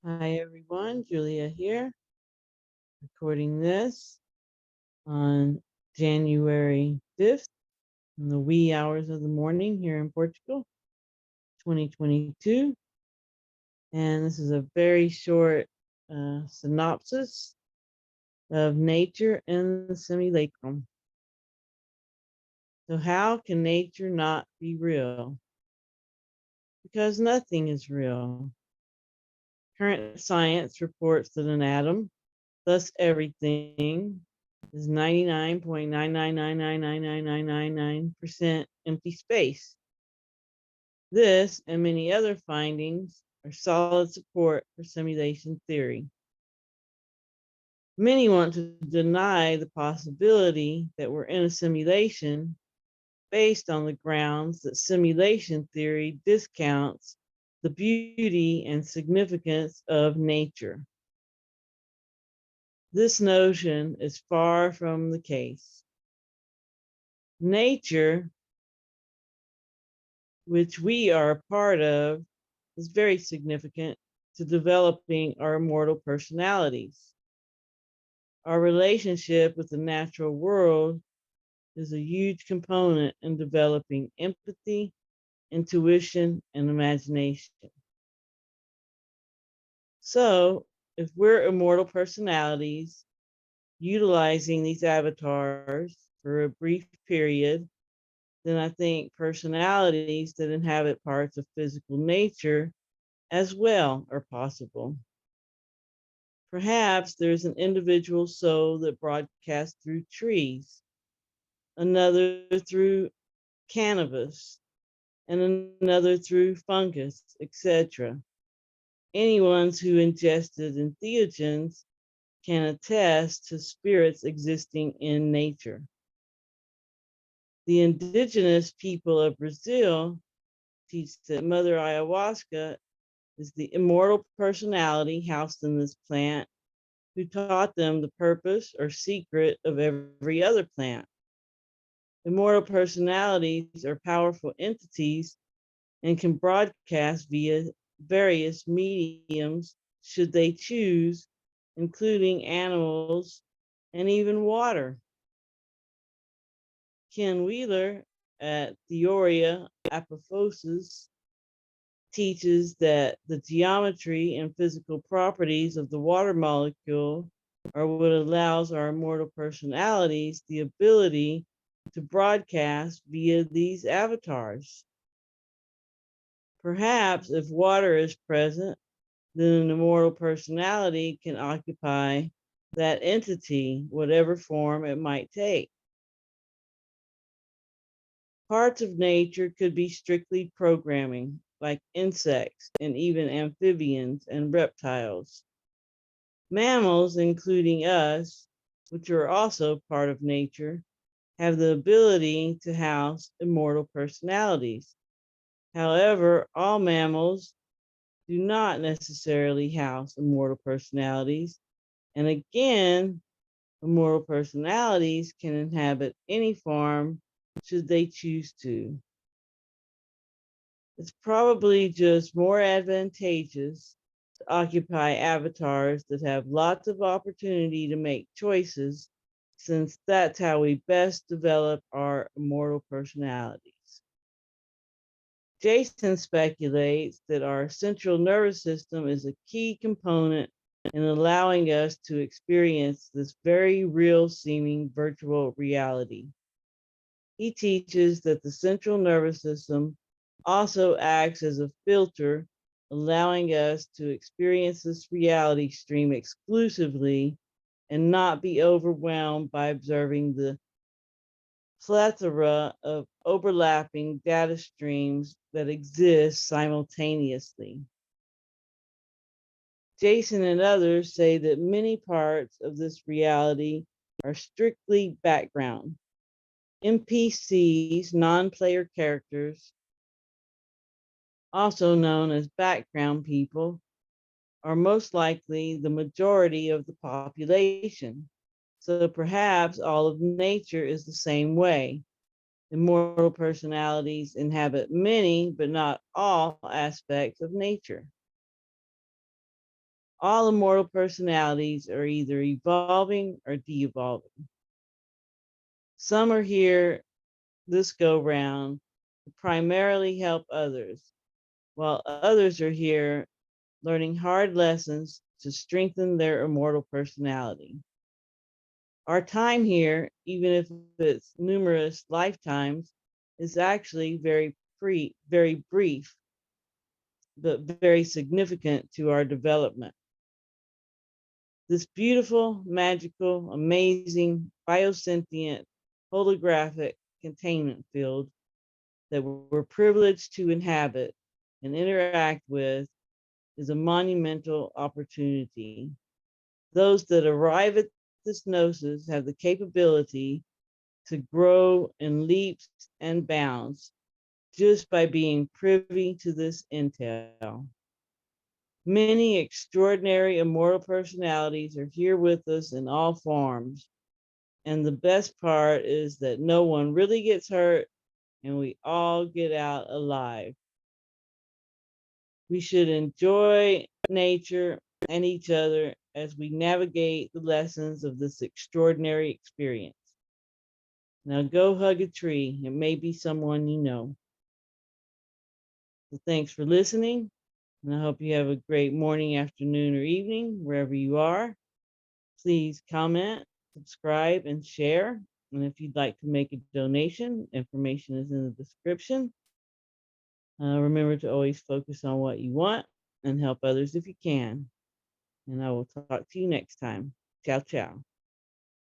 Hi everyone, Julia here, recording this on January 5th in the wee hours of the morning here in Portugal, 2022. And this is a very short synopsis of nature in the simulacrum. So how can nature not be real? Because nothing is real. Current science reports that an atom, thus everything, is 99.999999999% empty space. This and many other findings are solid support for simulation theory. Many want to deny the possibility that we're in a simulation based on the grounds that simulation theory discounts the beauty and significance of nature. This notion is far from the case. Nature, which we are a part of, is very significant to developing our immortal personalities. Our relationship with the natural world is a huge component in developing empathy, intuition, and imagination. So, if we're immortal personalities utilizing these avatars for a brief period, then I think personalities that inhabit parts of physical nature as well are possible. Perhaps there's an individual soul that broadcasts through trees, another through cannabis, and another through fungus, etc. Anyone who ingested entheogens can attest to spirits existing in nature. The indigenous people of Brazil teach that Mother Ayahuasca is the immortal personality housed in this plant who taught them the purpose or secret of every other plant. Immortal personalities are powerful entities and can broadcast via various mediums should they choose, including animals and even water. Ken Wheeler at Theoria Apophosis teaches that the geometry and physical properties of the water molecule are what allows our immortal personalities the ability to broadcast via these avatars. Perhaps if water is present, then an immortal personality can occupy that entity, whatever form it might take. Parts of nature could be strictly programming, like insects and even amphibians and reptiles. Mammals, including us, which are also part of nature, have the ability to house immortal personalities. However, all mammals do not necessarily house immortal personalities. And again, immortal personalities can inhabit any form should they choose to. It's probably just more advantageous to occupy avatars that have lots of opportunity to make choices, since that's how we best develop our immortal personalities. Jason speculates that our central nervous system is a key component in allowing us to experience this very real seeming virtual reality. He teaches that the central nervous system also acts as a filter, allowing us to experience this reality stream exclusively and not be overwhelmed by observing the plethora of overlapping data streams that exist simultaneously. Jason and others say that many parts of this reality are strictly background. NPCs, non-player characters, also known as background people, are most likely the majority of the population. So perhaps all of nature is the same way. Immortal personalities inhabit many, but not all aspects of nature. All immortal personalities are either evolving or de-evolving. Some are here this go round to primarily help others, while others are here learning hard lessons to strengthen their immortal personality. Our time here, even if it's numerous lifetimes, is actually very brief, but very significant to our development. This beautiful, magical, amazing, biosentient, holographic containment field that we're privileged to inhabit and interact with is a monumental opportunity. Those that arrive at this gnosis have the capability to grow in leaps and bounds just by being privy to this intel. Many extraordinary immortal personalities are here with us in all forms. And the best part is that no one really gets hurt and we all get out alive. We should enjoy nature and each other as we navigate the lessons of this extraordinary experience. Now go hug a tree. It may be someone you know. So thanks for listening. And I hope you have a great morning, afternoon, or evening, wherever you are. Please comment, subscribe, and share. And if you'd like to make a donation, information is in the description. Remember to always focus on what you want and help others if you can. And I will talk to you next time. Ciao, ciao.